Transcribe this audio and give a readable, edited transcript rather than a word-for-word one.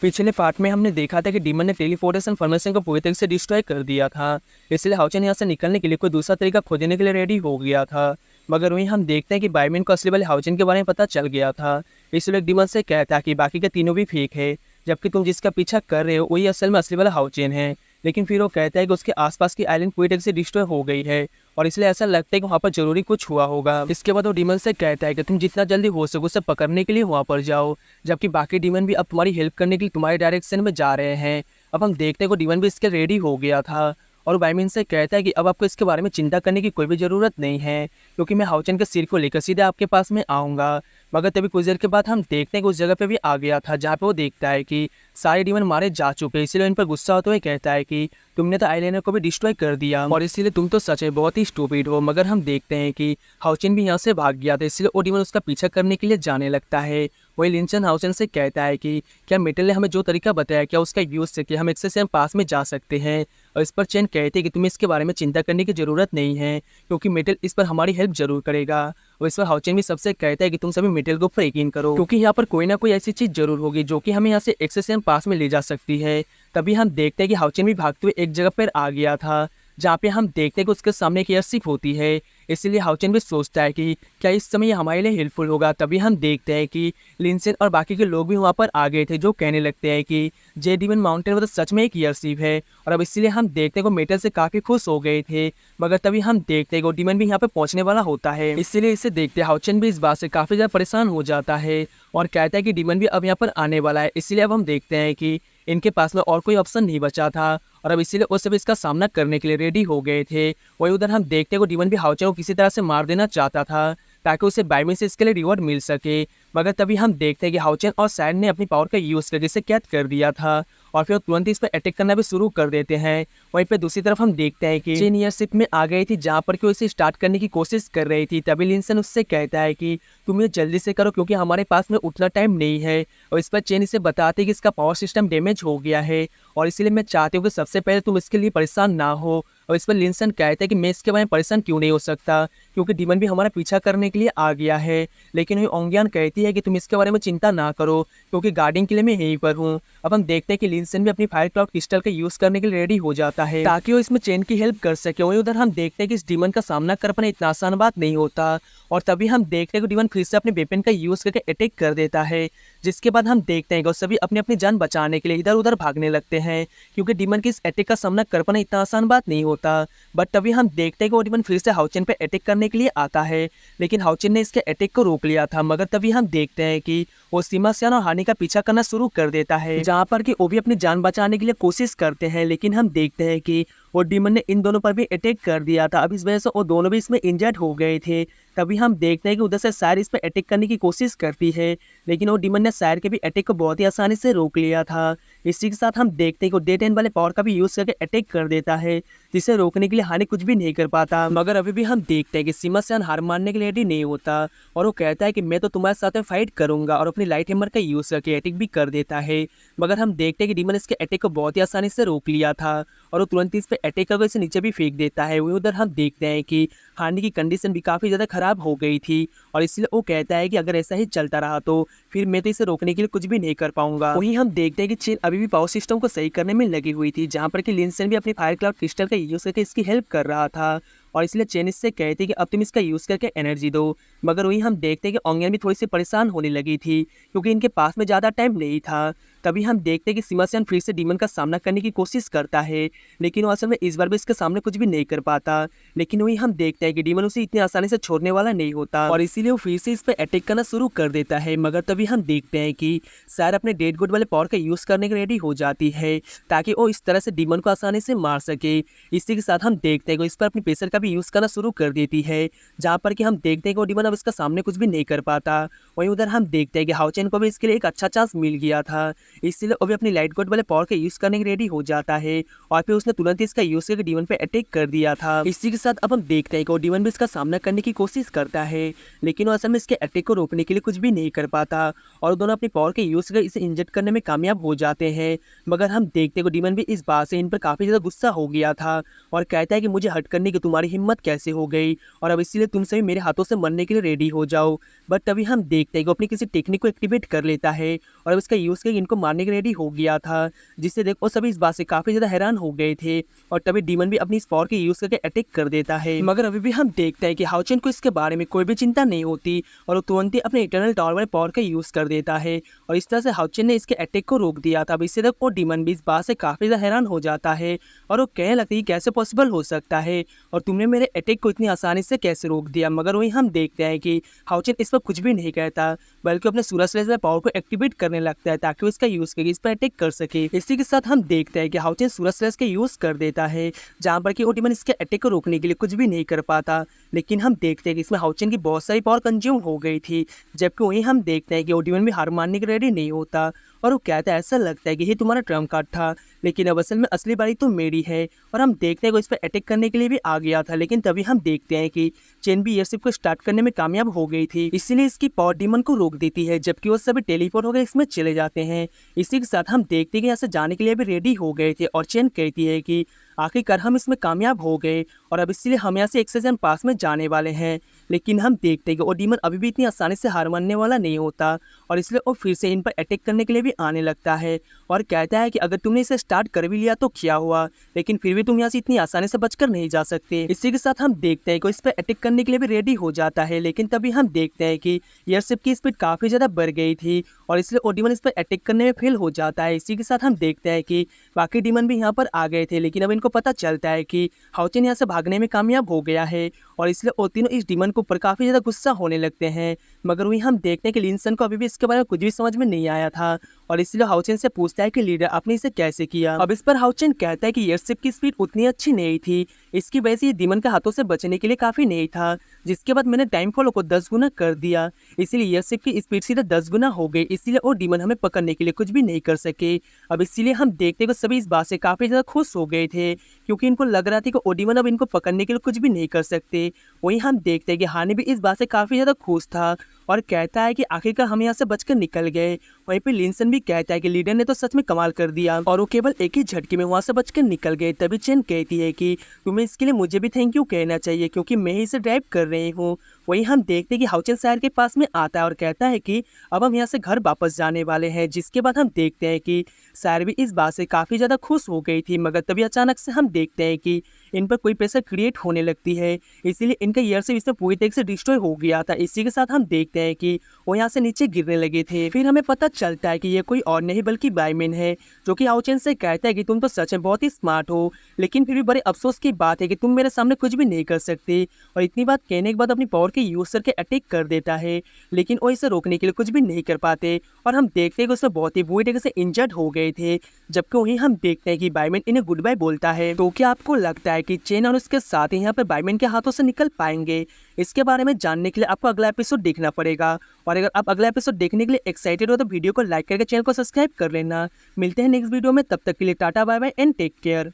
पिछले पार्ट में हमने देखा था कि डीमन ने टेलीपोर्टेशन फॉर्मेशन को पूरी तरीके से डिस्ट्रॉय कर दिया था, इसलिए हाउचेन यहाँ से निकलने के लिए कोई दूसरा तरीका खोजने के लिए रेडी हो गया था। मगर वहीं हम देखते हैं कि बायमैन को असली वाले हाउचेन के बारे में पता चल गया था, इसलिए डीमन से कहता है कि बाकी के तीनों भी फेक है, जबकि तुम जिसका पीछा कर रहे हो वही असल में असली वाला हाउचेन है। लेकिन फिर वो कहता है कि उसके आसपास की आइलैंड पूरी तरीके से डिस्ट्रॉय हो गई है और इसलिए ऐसा लगता है कि वहाँ पर जरूरी कुछ हुआ होगा। इसके बाद वो डीमन से कहता है कि तुम जितना जल्दी हो सके उसे पकड़ने के लिए वहाँ पर जाओ, जबकि बाकी डीमन भी अब तुम्हारी हेल्प करने के लिए तुम्हारे डायरेक्शन में जा रहे हैं। अब हम देखते हैं कि डीमन भी इसके रेडी हो गया था और बायमैन से कहता है कि अब आपको इसके बारे में चिंता करने की कोई भी ज़रूरत नहीं है, क्योंकि मैं हाउचेन के सिर को लेकर सीधे आपके पास में आऊँगा। मगर तभी कुछ देर के बाद हम देखते हैं कि उस जगह पे भी आ गया था जहाँ पे वो देखता है कि सारे डीमन मारे जा चुके हैं, इसलिए इन पर गुस्सा होते हुए कहता है कि तुमने तो आईलाइनर को भी डिस्ट्रॉय कर दिया और इसीलिए तुम तो सच है बहुत ही स्टूपिड हो। मगर हम देखते हैं कि हाउचेन भी यहाँ से भाग गया था, इसलिए वो डीमन उसका पीछा करने के लिए जाने लगता है। वही लिंचन हाउचेन से कहता है कि क्या मेटल ने हमें जो तरीका बताया क्या उसका यूज़ से कि हम इससे से हम पास में जा सकते हैं। और इस पर चेन कहते हैं कि तुम्हें इसके बारे में चिंता करने की ज़रूरत नहीं है, क्योंकि मेटल इस पर हमारी हेल्प जरूर करेगा। और इस पर हाउचेन भी सबसे कहता है कि तुम सभी मेटल के ऊपर यकीन करो, क्योंकि यहाँ पर कोई ना कोई ऐसी चीज़ जरूर होगी जो कि हमें यहाँ से एक्सेस से हम पास में ले जा सकती है। तभी हम देखते हैं कि हाउचेन भी भागते हुए एक जगह पर आ गया था जहाँ पे हम देखते हैं कि उसके सामने एक एयरशिप होती है, इसीलिए हाउचेन भी सोचता है कि क्या इस समय ये हमारे लिए हेल्पफुल होगा। तभी हम देखते हैं कि लिंसन और बाकी के लोग भी वहाँ पर आ गए थे, जो कहने लगते हैं कि जे डीमन माउंटेन वो तो सच में एक एयरशिप है। और अब इसीलिए हम देखते हैं कि मेटल से काफ़ी खुश हो गए थे। मगर तभी हम देखते हैं कि डीमन भी यहाँ पे पहुँचने वाला होता है, इसीलिए इसे देखते हाउचेन भी इस बात से काफ़ी ज़्यादा परेशान हो जाता है और कहता है कि डीमन भी अब यहाँ पर आने वाला है। इसीलिए अब हम देखते हैं कि इनके पास में और कोई ऑप्शन नहीं बचा था और अब इसीलिए वो सब इसका सामना करने के लिए रेडी हो गए थे। वही उधर हम देखते हैं कि डीमन भी हाउचेन को किसी तरह से मार देना चाहता था ताकि उसे बायमैन से इसके लिए रिवॉर्ड मिल सके। मगर तभी हम देखते हैं कि हाउचेन और सैन ने अपनी पावर का यूज़ करके इसे कैद कर दिया था और फिर तुरंत इस पर अटैक करना भी शुरू कर देते हैं। वहीं पे दूसरी तरफ हम देखते हैं कि चेन एयरशिप में आ गई थी जहाँ पर कि वो इसे स्टार्ट करने की कोशिश कर रही थी। तभी लिंसन उससे कहता है कि तुम ये जल्दी से करो क्योंकि हमारे पास में उतना टाइम नहीं है। और इस पर चेन इसे बताते हैं कि इसका पावर सिस्टम डैमेज हो गया है और इसीलिए मैं चाहती हूँ कि सबसे पहले तुम इसके लिए परेशान ना हो। और इस पर लिंसन कहते हैं कि मैं इसके बारे में परेशान क्यों नहीं हो सकता, क्योंकि डीमन भी हमारा पीछा करने के लिए आ गया है। लेकिन वही ओंगियान कहती है कि तुम इसके बारे में चिंता ना करो क्योंकि गार्डिंग के लिए मैं यहीं पर हूँ। अब हम देखते हैं कि लिंसन भी अपनी फायर क्लाउड क्रिस्टल का यूज़ करने के लिए रेडी हो जाता है ताकि वो इसमें चेन की हेल्प कर सके। वहीं उधर हम देखते हैं कि इस डीमन का सामना कर पाना इतना आसान बात नहीं होता और तभी हम देखते हैं कि डीमन फिर से अपने वेपन का यूज़ करके अटैक कर देता है, जिसके बाद हम देखते हैं कि सभी अपनी अपनी जान बचाने के लिए इधर उधर भागने लगते हैं क्योंकि डीमन की इस अटैक का सामना कर पाना इतना आसान बात नहीं होता। बट तभी हम देखते हैं कि वो डीमन फिर से हाउचेन पे अटैक करने के लिए आता है, लेकिन हाउचेन ने इसके अटैक को रोक लिया था। मगर तभी हम देखते हैं कि वो सीमा सियान और हानि का पीछा करना शुरू कर देता है, जहाँ पर कि वो भी अपनी जान बचाने के लिए कोशिश करते हैं। लेकिन हम देखते हैं कि वो डीमन ने इन दोनों पर भी अटैक कर दिया था। अब इस वजह से वो दोनों भी इसमें इंजर्ड हो गए थे। तभी हम देखते हैं कि उधर से सायर इस पर अटैक करने की कोशिश करती है, लेकिन वो डीमन ने सायर के भी अटैक को बहुत ही आसानी से रोक लिया था। इसी के साथ हम देखते हैं कि वो डे 10 वाले पावर का भी यूज़ करके अटैक कर देता है, जिसे रोकने के लिए हानि कुछ भी नहीं कर पाता। मगर अभी भी हम देखते हैं कि सीमा सियान हार मानने के लिए रेडी नहीं होता और वो कहता है कि मैं तो तुम्हारे साथ फाइट करूंगा और अपनी लाइट हैमर का यूज़ करके अटैक भी कर देता है। मगर हम देखते हैं कि डीमन इसके अटैक को बहुत ही आसानी से रोक लिया था और वो तुरंत इस पर अटैक करके इसे नीचे भी फेंक देता है। वहीं उधर हम देखते हैं कि हानि की कंडीशन भी काफ़ी ज़्यादा खराब हो गई थी और इसलिए वो कहता है कि अगर ऐसा ही चलता रहा तो फिर मैं तो इसे रोकने के लिए कुछ भी नहीं कर पाऊंगा। वहीं हम देखते हैं कि चेन अभी भी पावर सिस्टम को सही करने में लगी हुई थी, जहाँ पर कि लिंसन भी अपनी फायर क्लाउड क्रिस्टल का यूज़ करके इसकी हेल्प कर रहा था और इसलिए चेन इससे कहती कि अब तुम इसका यूज़ करके एनर्जी दो। मगर वहीं हम देखते हैं कि ओंगियन भी थोड़ी सी परेशान होने लगी थी क्योंकि इनके पास में ज़्यादा टाइम नहीं था। तभी हम देखते हैं कि सीमा सियान फिर से डीमन का सामना करने की कोशिश करता है, लेकिन वो असल में इस बार भी इसके सामने कुछ भी नहीं कर पाता। लेकिन वहीं हम देखते हैं कि डीमन उसे इतनी आसानी से छोड़ने वाला नहीं होता और इसीलिए वो फिर से इस पर अटैक करना शुरू कर देता है। मगर तभी हम देखते हैं कि सायर अपने डेड गुड वाले पावर का यूज़ करने के रेडी हो जाती है ताकि वो इस तरह से डीमन को आसानी से मार सके। इसी के साथ हम देखते हैं कि इस पर अपनी प्रेशर का भी यूज़ करना शुरू कर देती है, जहाँ पर कि हम देखते हैं कि वो डीमन अब इसका सामने कुछ भी नहीं कर पाता। वहीं उधर हम देखते हैं कि हाउचेन को भी इसके लिए एक अच्छा चांस मिल गया था, इसलिए वो भी अपनी लाइट गोड वाले पावर का यूज़ करने के रेडी हो जाता है और फिर उसने तुरंत ही इसका यूज़ करके डीमन पे अटैक कर दिया था। इसी के साथ अब हम देखते हैं कि वो डीमन भी इसका सामना करने की कोशिश करता है, लेकिन वो असल में इसके अटैक को रोकने के लिए कुछ भी नहीं कर पाता और दोनों अपनी पावर के यूज़ कर इसे इंजेक्ट करने में कामयाब हो जाते हैं। मगर हम देखते हैं कि डीमन भी इस बात से इन पर काफ़ी ज़्यादा गुस्सा हो गया था और कहता है कि मुझे हट करने की तुम्हारी हिम्मत कैसे हो गई, और अब इसीलिए तुम सभी मेरे हाथों से मरने के लिए रेडी हो जाओ। बट तभी हम देखते हैं कि वो अपनी किसी टेक्निक को एक्टिवेट कर लेता है और अब इसका यूज़ करके इनको मारने के रेडी हो गया था, जिससे देखो सभी इस बात से काफ़ी ज़्यादा हैरान हो गए थे। और तभी डीमन भी अपनी इस पावर के यूज़ करके अटैक कर देता है, मगर अभी भी हम देखते हैं कि हाउचेन को इसके बारे में कोई भी चिंता नहीं होती और वो तुरंत ही अपने इटर्नल टावर वाले पावर का यूज़ कर देता है और इस तरह से हाउचेन ने इसके अटैक को रोक दिया था। अब इससे तक वो डीमन भी इस बात से काफ़ी ज़्यादा हैरान हो जाता है और वो कहने लगता है कि कैसे पॉसिबल हो सकता है और तुमने मेरे अटैक को इतनी आसानी से कैसे रोक दिया। मगर वहीं हम देखते हैं कि हाउचेन इस पर कुछ भी नहीं कहता, बल्कि अपने सूरज स्लेश वाले पावर को एक्टिवेट करने लगता है ताकि वो इसका यूज़ करके इस पर अटैक कर सके। इसी के साथ हम देखते हैं कि हाउचेन सूरज स्लेश का यूज़ कर देता है, जहाँ पर कि वो डीमन इसके अटैक को रोकने के लिए कुछ भी नहीं कर पाता। लेकिन हम देखते हैं कि इसमें हाउचेन की बहुत सारी पावर कंज्यूम हो गई थी, जबकि वहीं हम देखते हैं कि वो डीमन भी हार मानने के रेडी नहीं होता और वो कहता है ऐसा लगता है कि ये तुम्हारा ट्रम्प कार्ड था, लेकिन अब असल में असली बारी तो मेरी है। और हम देखते हैं कि वो इस पर अटैक करने के लिए भी आ गया था, लेकिन तभी हम देखते हैं कि चेन भी एयरशिप को स्टार्ट करने में कामयाब हो गई थी, इसीलिए इसकी पावर डीमन को रोक देती है, जबकि वो सभी टेलीपोर्ट होकर इसमें चले जाते हैं। इसी के साथ हम देखते हैं कि यहाँ से जाने के लिए भी रेडी हो गए थे और चेन कहती है कि आखिरकार हम इसमें कामयाब हो गए और अब इसलिए हम यहाँ से एक्सेजन पास में जाने वाले हैं। लेकिन हम देखते हैं कि वो डीमन अभी भी इतनी आसानी से हार मानने वाला नहीं होता और इसलिए वो फिर से इन पर अटैक करने के लिए भी आने लगता है और कहता है कि अगर तुमने इसे स्टार्ट कर भी लिया तो क्या हुआ, लेकिन फिर भी तुम यहाँ से इतनी आसानी से बचकर नहीं जा सकते। इसी के साथ हम देखते हैं कि इस पर अटैक करने के लिए भी रेडी हो जाता है, लेकिन तभी हम देखते हैं कि एयरशिप की स्पीड काफ़ी ज़्यादा बढ़ गई थी और इसलिए वो डीमन इस पर अटैक करने में फेल हो जाता है। इसी के साथ हम देखते हैं कि बाकी डीमन भी यहाँ पर आ गए थे, लेकिन अब इनको पता चलता है कि हाउचेन यहाँ से भागने में कामयाब हो गया है और इसलिए वो तीनों इस डीमन के ऊपर काफ़ी ज़्यादा गुस्सा होने लगते हैं। मगर वहीं हम देखते हैं कि लिनसन को अभी भी इसके बारे में कुछ भी समझ में नहीं आया था और इसलिए हाउचेन से पूछता है कि लीडर आपने इसे कैसे किया। अब इस पर हाउचेन कहता है कि एयरशिप की स्पीड उतनी अच्छी नहीं थी, इसकी वजह से ये डीमन के हाथों से बचने के लिए काफ़ी नहीं था, जिसके बाद मैंने टाइम फॉलो को 10 गुना कर दिया, इसीलिए एयरशिप की स्पीड सीधा 10 गुना हो गई, इसलिए वो डीमन हमें पकड़ने के लिए कुछ भी नहीं कर सके। अब इसीलिए हम देखते हैं कि सभी इस बात से काफ़ी ज़्यादा खुश हो गए थे, क्योंकि इनको लग रहा था कि ओडीमन अब इनको पकड़ने के लिए कुछ भी नहीं कर सकते। वहीं हम देखते हैं कि हानि भी इस बात से काफ़ी ज़्यादा खुश था और कहता है कि आखिरकार हम यहाँ से बचकर निकल गए। वहीं पे लिनसन भी कहता है कि लीडर ने तो सच में कमाल कर दिया और वो केवल एक ही झटके में वहाँ से बचकर निकल गए। तभी चेन कहती है कि तुम्हें इसके लिए मुझे भी थैंक यू कहना चाहिए, क्योंकि मैं ही इसे ड्राइव कर रही हूँ। वहीं हम देखते हैं कि हाउचेन शहर के पास में आता है और कहता है कि अब हम यहाँ से घर वापस जाने वाले हैं, जिसके बाद हम देखते हैं कि शायर भी इस बात से काफ़ी ज़्यादा खुश हो गई थी। मगर तभी अचानक से हम देखते हैं कि इन पर कोई प्रेशर क्रिएट होने लगती है, इसीलिए इनका एयरशिप इसमें पूरी तरीके से डिस्ट्रॉय हो गया था। इसी के साथ हम देखते हैं कि वो यहाँ से नीचे गिरने लगे थे। फिर हमें पता चलता है कि ये कोई और नहीं बल्कि बायमैन है, जो कि हाउचेन से कहता है कि तुम तो सच में बहुत ही स्मार्ट हो, लेकिन फिर भी बड़े अफसोस की बात है कि तुम मेरे सामने कुछ भी नहीं कर सकते। और इतनी बात कहने के बाद अपनी पावर के यूज करके अटैक कर देता है, लेकिन वो इसे रोकने के लिए कुछ भी नहीं कर पाते और हम देखते हैं कि उसमें बहुत ही बुरी तरीके से इंजर्ड हो गए थे। जबकि वहीं हम देखते हैं कि बायमैन इन्हें गुड बाय बोलता है। तो क्या आपको लगता है कि चेन और उसके साथ ही यहाँ पर बायमैन के हाथों से निकल पाएंगे? इसके बारे में जानने के लिए आपको अगला एपिसोड देखना पड़ेगा और अगर आप अगला एपिसोड देखने के लिए एक्साइटेड हो तो वीडियो को लाइक करके चैनल को सब्सक्राइब कर लेना। मिलते हैं नेक्स्ट वीडियो में, तब तक के लिए tata bye bye and take care.